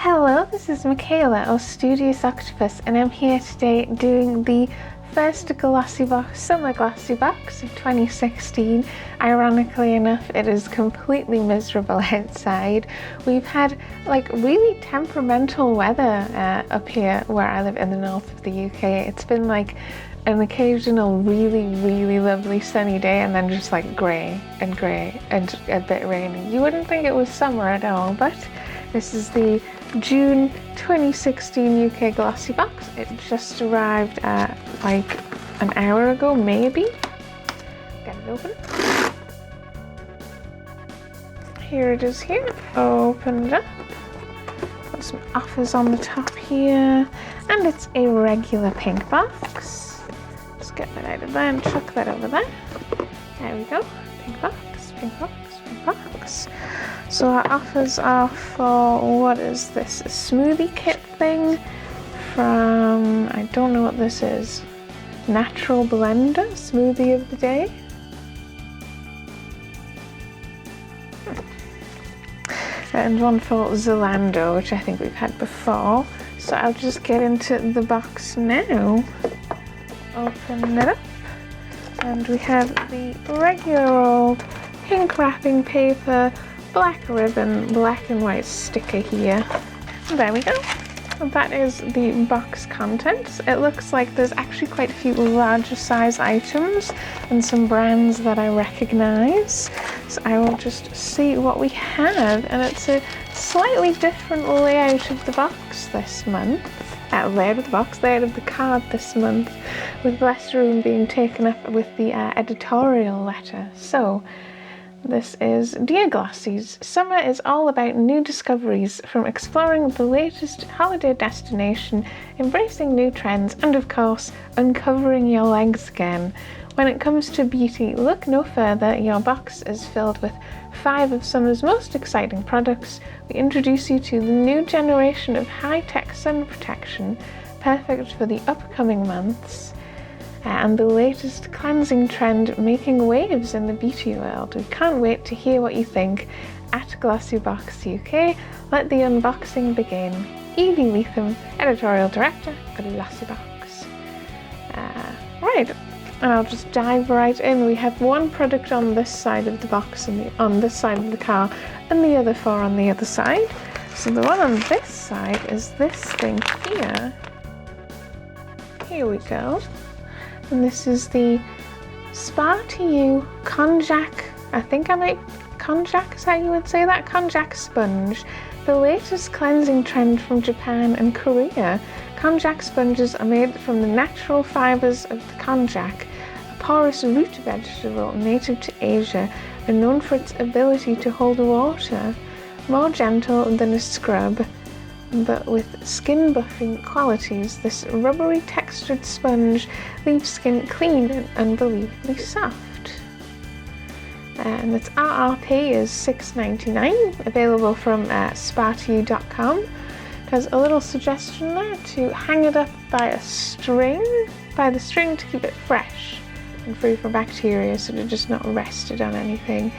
Hello, this is Michaela of Studious Octopus, and I'm here today doing the first GlossyBox, summer GlossyBox of 2016. Ironically enough, it is completely miserable outside. We've had like really temperamental weather up here where I live in the north of the UK. It's been like an occasional really lovely sunny day and then just like grey and a bit rainy. You wouldn't think it was summer at all, but this is the June 2016 UK GlossyBox. It just arrived like an hour ago, maybe. Get it open. Here it is here. Open it up. Got some offers on the top here. And it's a regular pink box. Just get that out of there and chuck that over there. There we go. Pink box, pink box, pink box. So our offers are for, what is this, a smoothie kit thing from, I don't know what this is, Natural Blender, smoothie of the day. And one for Zalando, which I think we've had before. So I'll just get into the box now. Open it up. And we have the regular old pink wrapping paper, black ribbon, black and white sticker here. And there we go. And that is the box contents. It looks like there's actually quite a few larger size items and some brands that I recognize. So I will just see what we have, and it's a slightly different layout of the box this month. Layout of the card this month, with less room being taken up with the editorial letter. So this is Dear Glossies, summer is all about new discoveries, from exploring the latest holiday destination, embracing new trends, and of course, uncovering your legs again. When it comes to beauty, look no further. Your box is filled with 5 of summer's most exciting products. We introduce you to the new generation of high-tech sun protection, perfect for the upcoming months. And the latest cleansing trend making waves in the beauty world. We can't wait to hear what you think at GlossyBox UK. Let the unboxing begin. Evie Leatham, Editorial Director, GlossyBox. Right, and I'll just dive right in. We have one product on this side of the box and on this side of the car, and the other 4 on the other side. So the one on this side is this thing here. Here we go. And this is the TO YOU Konjac, Konjac, is how you would say that? Konjac Sponge. The latest cleansing trend from Japan and Korea. Konjac sponges are made from the natural fibers of the konjac, a porous root vegetable native to Asia and known for its ability to hold water. More gentle than a scrub, but with skin buffing qualities, this rubbery textured sponge leaves skin clean and unbelievably soft. And its RRP is $6.99, available from SpaToYou.com. It has a little suggestion there to hang it up by the string to keep it fresh and free from bacteria, so they're just not rested on anything.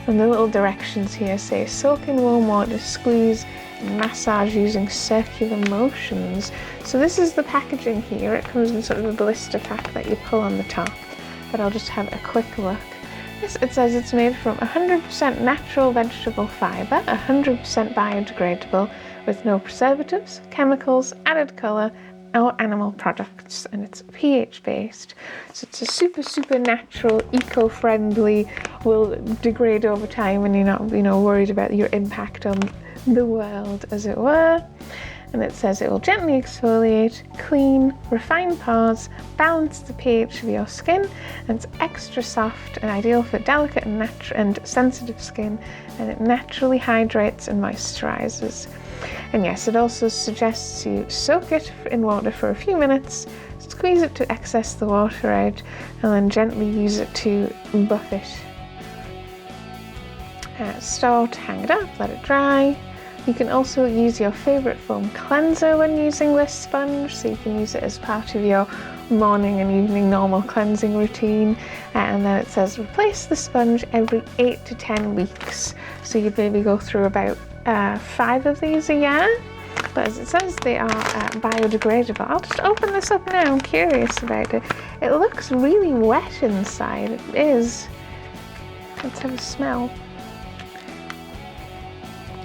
And the little directions here say soak in warm water, squeeze and massage using circular motions. So this is the packaging here. It comes in sort of a blister pack that you pull on the top, but I'll just have a quick look. Yes, it says it's made from 100% natural vegetable fiber, 100% biodegradable, with no preservatives, chemicals, added color, or animal products, and it's pH based. So it's a super natural, eco-friendly, will degrade over time when you're not, worried about your impact on the world, as it were. And it says it will gently exfoliate, clean, refine pores, balance the pH of your skin, and it's extra soft and ideal for delicate and sensitive skin, and it naturally hydrates and moisturizes. And yes, it also suggests you soak it in water for a few minutes, squeeze it to excess the water out, and then gently use it to buff it. Store to hang it up, let it dry. You can also use your favorite foam cleanser when using this sponge, so you can use it as part of your morning and evening normal cleansing routine. And then it says replace the sponge every 8 to 10 weeks. So you'd maybe go through about 5 of these a year. But as it says, they are biodegradable. I'll just open this up now. I'm curious about it. It looks really wet inside. It is. Let's have a smell.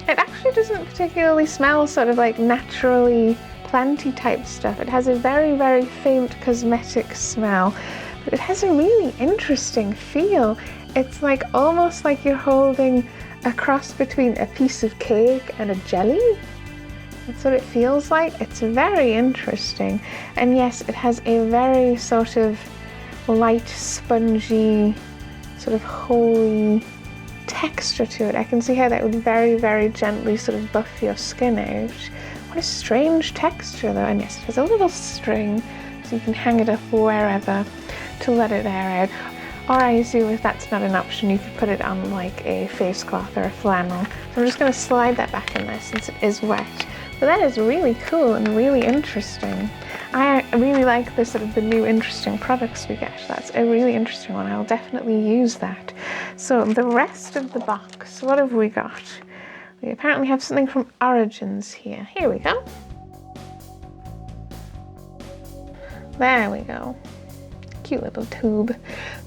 It actually doesn't particularly smell sort of like naturally planty type stuff. It has a very, very faint cosmetic smell, but it has a really interesting feel. It's like almost like you're holding a cross between a piece of cake and a jelly. That's what it feels like. It's very interesting. And yes, it has a very sort of light, spongy, sort of holy texture to it. I can see how that would very, very gently sort of buff your skin out. What a strange texture though. And yes, it has a little string so you can hang it up wherever to let it air out. Or I assume if that's not an option, you could put it on like a face cloth or a flannel. So I'm just going to slide that back in there since it is wet. But that is really cool and really interesting. I really like the sort of the new interesting products we get. That's a really interesting one. I'll definitely use that. So the rest of the box, what have we got? We apparently have something from Origins here. Here we go. There we go. Cute little tube.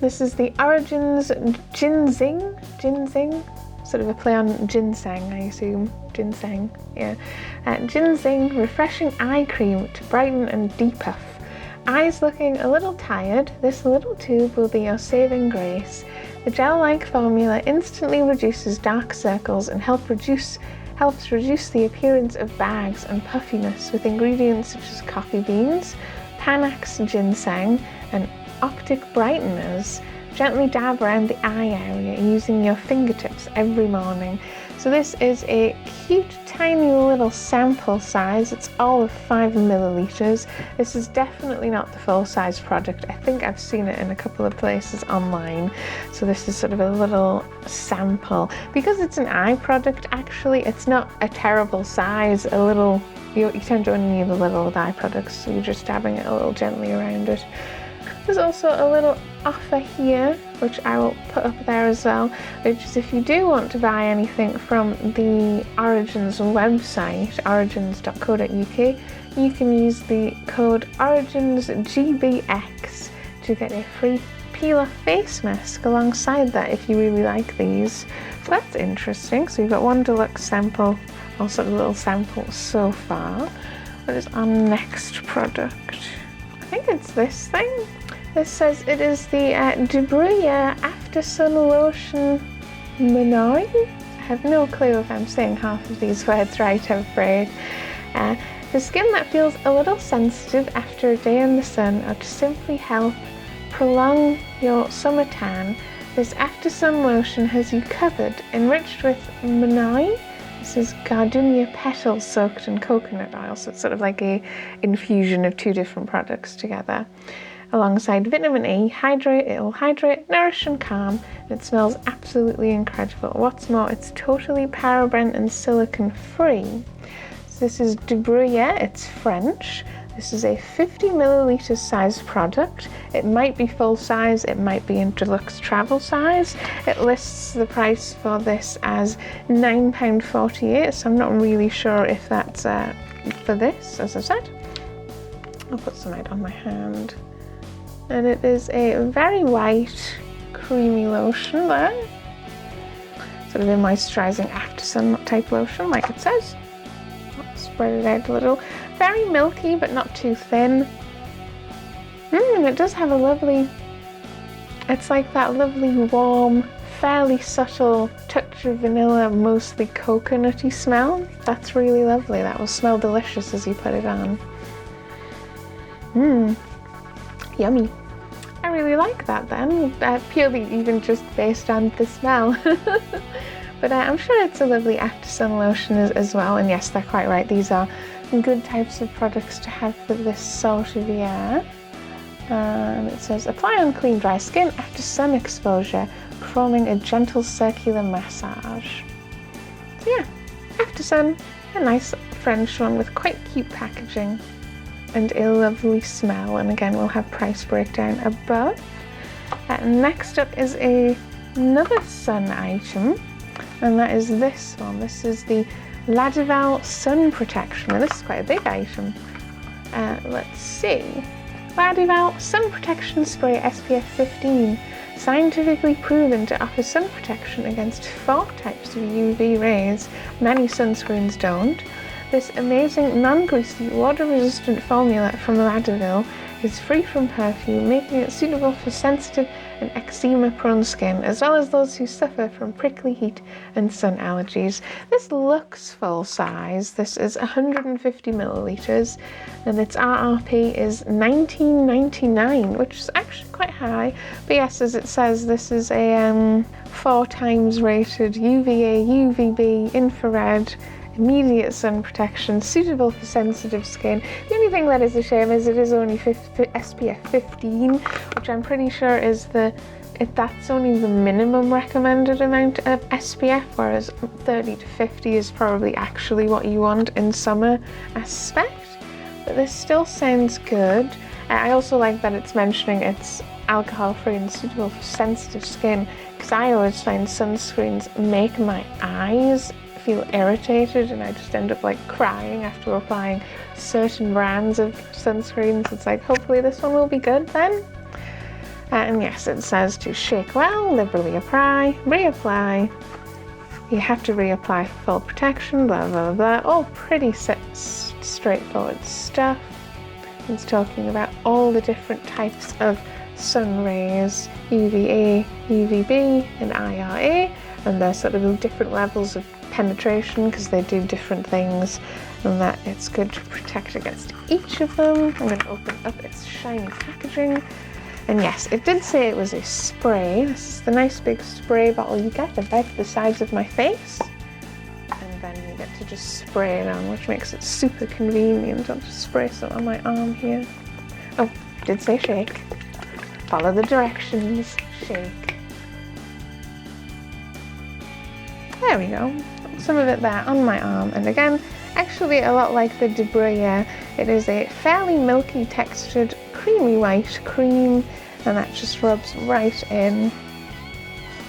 This is the Origins GinZing, sort of a play on ginseng, I assume. Ginseng, yeah. GinZing Refreshing Eye Cream to brighten and depuff. Eyes looking a little tired? This little tube will be your saving grace. The gel-like formula instantly reduces dark circles and helps reduce the appearance of bags and puffiness with ingredients such as coffee beans, Panax ginseng, and optic brighteners. Gently dab around the eye area using your fingertips every morning. So this is a cute tiny little sample size. It's all of 5 milliliters. This is definitely not the full size product. I think I've seen it in a couple of places online. So this is sort of a little sample. Because it's an eye product, actually, it's not a terrible size. You tend to only need a little with eye products, so you're just dabbing it a little gently around it. There's also a little offer here, which I will put up there as well, which is if you do want to buy anything from the Origins website, origins.co.uk, you can use the code OriginsGBX to get a free peel-off face mask alongside that if you really like these. So that's interesting. So you've got one deluxe sample, also a little sample so far. What is our next product? I think it's this thing. This says it is the Bruyere After Sun Lotion Monoi. I have no clue if I'm saying half of these words right, I'm afraid. For skin that feels a little sensitive after a day in the sun or to simply help prolong your summer tan, this After Sun lotion has you covered, enriched with Monoi. This is gardenia petals soaked in coconut oil, so it's sort of like a infusion of 2 different products together. Alongside vitamin E, it'll hydrate, nourish and calm, and it smells absolutely incredible. What's more, it's totally paraben and silicone free. So this is de Bruyere, it's French. This is a 50 milliliter size product. It might be full size, it might be in deluxe travel size. It lists the price for this as £9.48, so I'm not really sure if that's for this, as I said. I'll put some out on my hand. And it is a very white, creamy lotion there. Sort of a moisturising after sun type lotion, like it says. I'll spread it out a little. Very milky, but not too thin. And it does have a lovely, it's like that lovely warm, fairly subtle touch of vanilla, mostly coconutty smell. That's really lovely. That will smell delicious as you put it on. Yummy. I really like that then, purely even just based on the smell. But I'm sure it's a lovely after sun lotion as well, and yes, they're quite right. These are good types of products to have for this sort of year. And it says, apply on clean dry skin after sun exposure, performing a gentle circular massage. So yeah, after sun, a nice French one with quite cute packaging and a lovely smell, and again we'll have price breakdown above. Next up is another sun item, and that is this one. This is the LADIVAL sun protection, and this is quite a big item. Let's see. LADIVAL sun protection spray SPF 15, scientifically proven to offer sun protection against 4 types of UV rays. Many sunscreens don't. This amazing non-greasy water-resistant formula from LADIVAL is free from perfume, making it suitable for sensitive and eczema-prone skin, as well as those who suffer from prickly heat and sun allergies. This looks full size. This is 150 millilitres, and its RRP is $19.99, which is actually quite high. But yes, as it says, this is a 4 times rated UVA, UVB, infrared, immediate sun protection, suitable for sensitive skin. The only thing that is a shame is it is only SPF 15, which I'm pretty sure is that's only the minimum recommended amount of SPF, whereas 30 to 50 is probably actually what you want in summer aspect. But this still sounds good. I also like that it's mentioning it's alcohol-free and suitable for sensitive skin, because I always find sunscreens make my eyes feel irritated, and I just end up like crying after applying certain brands of sunscreens. It's like, hopefully this one will be good then. And yes, it says to shake well, liberally apply, reapply. You have to reapply for full protection, blah blah blah. All pretty straightforward stuff. It's talking about all the different types of sun rays, UVA, UVB and IRA, and there's sort of different levels of penetration because they do different things, and that it's good to protect against each of them. I'm going to open up its shiny packaging, and yes, it did say it was a spray. This is the nice big spray bottle you get about the size of my face, and then you get to just spray it on, which makes it super convenient. I'll just spray some on my arm here. Oh, I did say shake. Follow the directions, shake. There we go. Some of it there on my arm, and again, actually a lot like the Bruyere, it is a fairly milky textured creamy white cream, and that just rubs right in.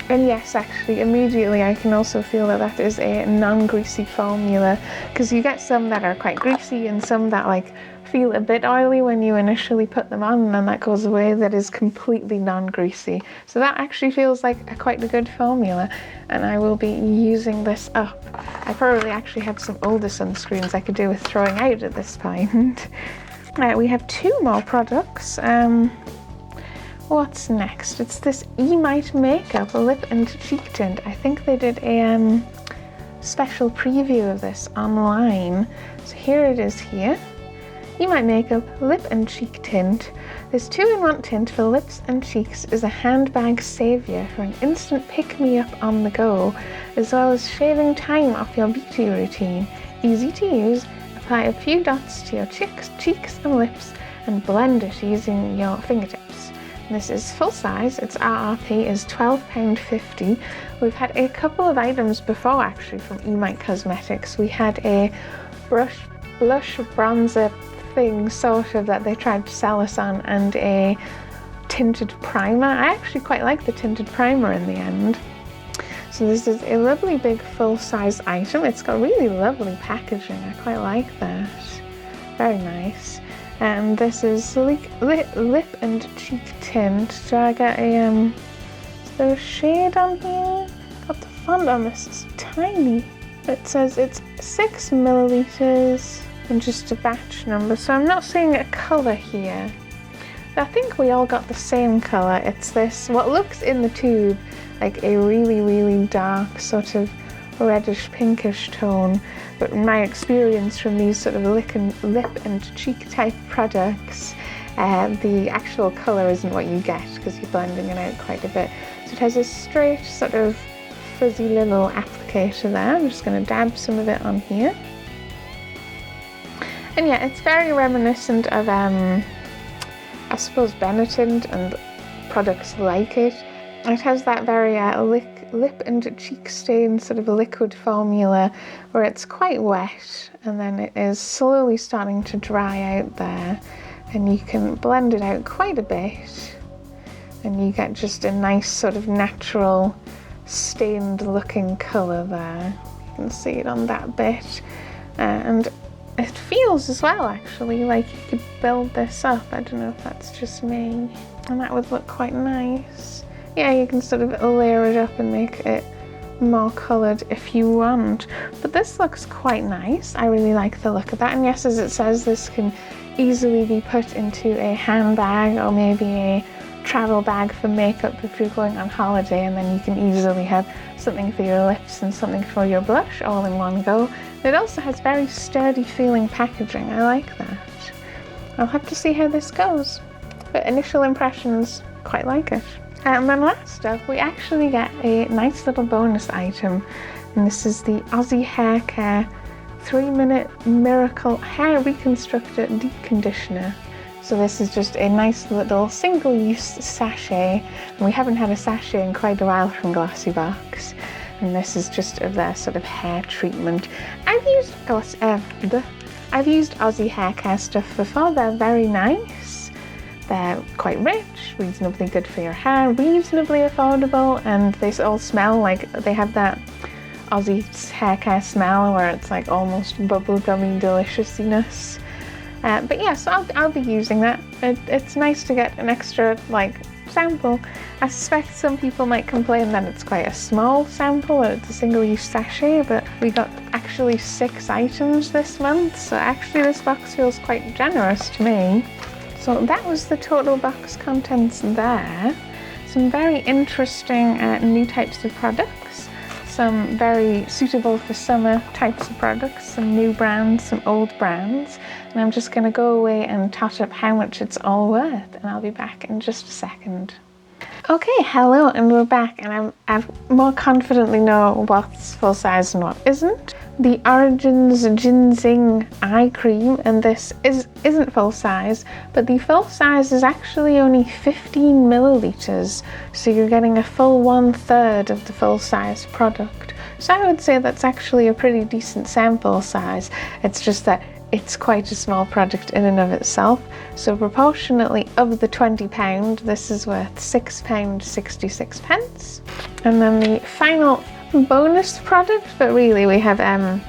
And yes, actually immediately I can also feel that that is a non-greasy formula, because you get some that are quite greasy and some that like feel a bit oily when you initially put them on, and then that goes away. That is completely non-greasy, so that actually feels like quite a good formula, and I will be using this up. I probably actually have some older sunscreens I could do with throwing out at this point. We have 2 more products. What's next? It's this EMITE makeup, a lip and cheek tint. I think they did a special preview of this online, so here it is here. EMITE Makeup Lip and Cheek Tint. This 2-in-1 tint for lips and cheeks is a handbag saviour for an instant pick-me-up on the go, as well as shaving time off your beauty routine. Easy to use, apply a few dots to your cheeks and lips and blend it using your fingertips. This is full size, its RRP is £12.50. We've had a couple of items before actually from EMITE Cosmetics. We had a blush bronzer thing sort of that they tried to sell us on, and a tinted primer. I actually quite like the tinted primer in the end. So this is a lovely big full-size item. It's got really lovely packaging. I quite like that. Very nice. And this is lip and cheek tint. So I got a is there a shade on here? Got the font on this is tiny. It says it's 6 milliliters and just a batch number, so I'm not seeing a colour here. But I think we all got the same colour. It's this, what looks in the tube like a really dark sort of reddish pinkish tone, but in my experience from these sort of lip and cheek type products, the actual colour isn't what you get because you're blending it out quite a bit. So it has a straight sort of fuzzy little applicator there. I'm just going to dab some of it on here. And yeah, it's very reminiscent of, I suppose, Benetton and products like it. It has that very lip and cheek stain sort of liquid formula where it's quite wet and then it is slowly starting to dry out there, and you can blend it out quite a bit and you get just a nice sort of natural stained looking colour there. can see it on that bit. And it feels as well, actually, like you could build this up. I don't know if that's just me. And that would look quite nice. Yeah, you can sort of layer it up and make it more coloured if you want. But this looks quite nice. I really like the look of that. And yes, as it says, this can easily be put into a handbag or maybe a travel bag for makeup if you're going on holiday, and then you can easily have something for your lips and something for your blush all in one go. It also has very sturdy feeling packaging. I like that. I'll have to see how this goes, but initial impressions, quite like it. And then last up, we actually get a nice little bonus item, and this is the Aussie Hair Care 3-minute Miracle Hair Reconstructor Deep Conditioner. So this is just a nice little single-use sachet, and we haven't had a sachet in quite a while from GlossyBox. And this is just of their sort of hair treatment. I've used Aussie hair care stuff before. They're very nice. They're quite rich, reasonably good for your hair, reasonably affordable, and they all smell like they have that Aussie hair care smell where it's like almost bubblegummy deliciousness. But yeah, so I'll be using that. It's nice to get an extra like sample. I suspect some people might complain that it's quite a small sample, or it's a single-use sachet, but we got actually 6 items this month, so actually this box feels quite generous to me. So that was the total box contents there. Some very interesting new types of products, some very suitable for summer types of products, some new brands, some old brands, and I'm just going to go away and tot up how much it's all worth, and I'll be back in just a second. Okay, hello, and we're back, and I more confidently know what's full size and what isn't. The Origins GinZing eye cream, and this isn't full size, but the full size is actually only 15 milliliters, so you're getting a full 1/3 of the full size product. So I would say that's actually a pretty decent sample size. It's just that it's quite a small product in and of itself. So proportionately of the £20, this is worth £6.66. And then the final bonus product, but really we have a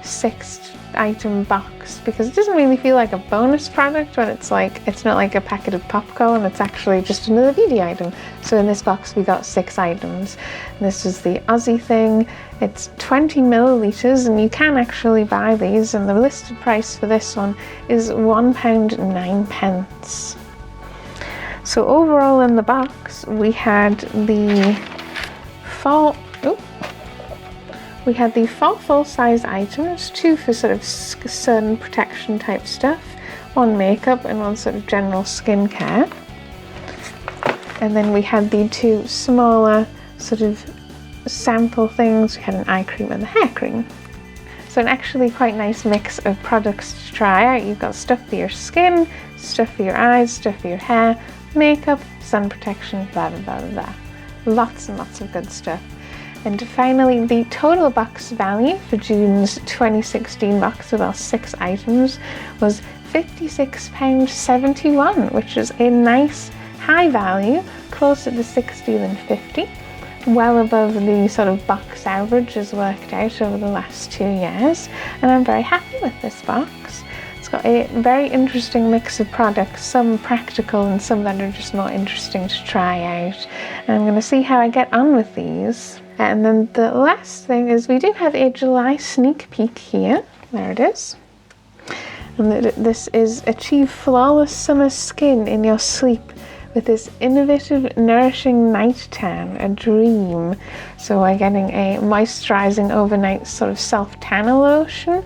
6th item box, because it doesn't really feel like a bonus product when it's not like a packet of popcorn, it's actually just another beauty item. So in this box we got 6 items. This is the Aussie thing. It's 20 milliliters, and you can actually buy these, and the listed price for this one is £1.09. So overall in the box we had the 4 full-size items, 2 for sort of sun protection type stuff, 1 makeup and 1 sort of general skincare. And then we had the 2 smaller sort of sample things. We had an eye cream and the hair cream. So an actually quite nice mix of products to try out. You've got stuff for your skin, stuff for your eyes, stuff for your hair, makeup, sun protection, blah blah blah blah. Lots and lots of good stuff. And finally, the total box value for June's 2016 box with all 6 items was £56.71, which is a nice high value, closer to 60 than 50, well above the sort of box average as worked out over the last 2 years, and I'm very happy with this box. It's got a very interesting mix of products, some practical and some that are just more interesting to try out, and I'm going to see how I get on with these. And then the last thing is we do have a July sneak peek here. There it is. And this is Achieve Flawless Summer Skin in Your Sleep with this innovative, nourishing night tan, a dream. So we're getting a moisturizing overnight sort of self-tanner lotion,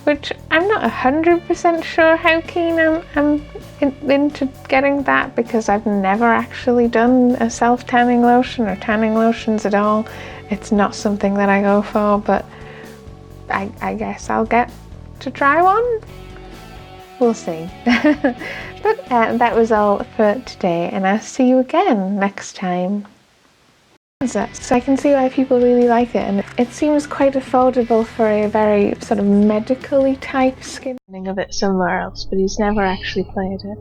which I'm not 100% sure how keen I'm into getting that, because I've never actually done a self-tanning lotion or tanning lotions at all. It's not something that I go for, but I guess I'll get to try one. We'll see. But that was all for today, and I'll see you again next time. So I can see why people really like it, and it seems quite affordable for a very sort of medically type skin. Of it somewhere else, but he's never actually played it.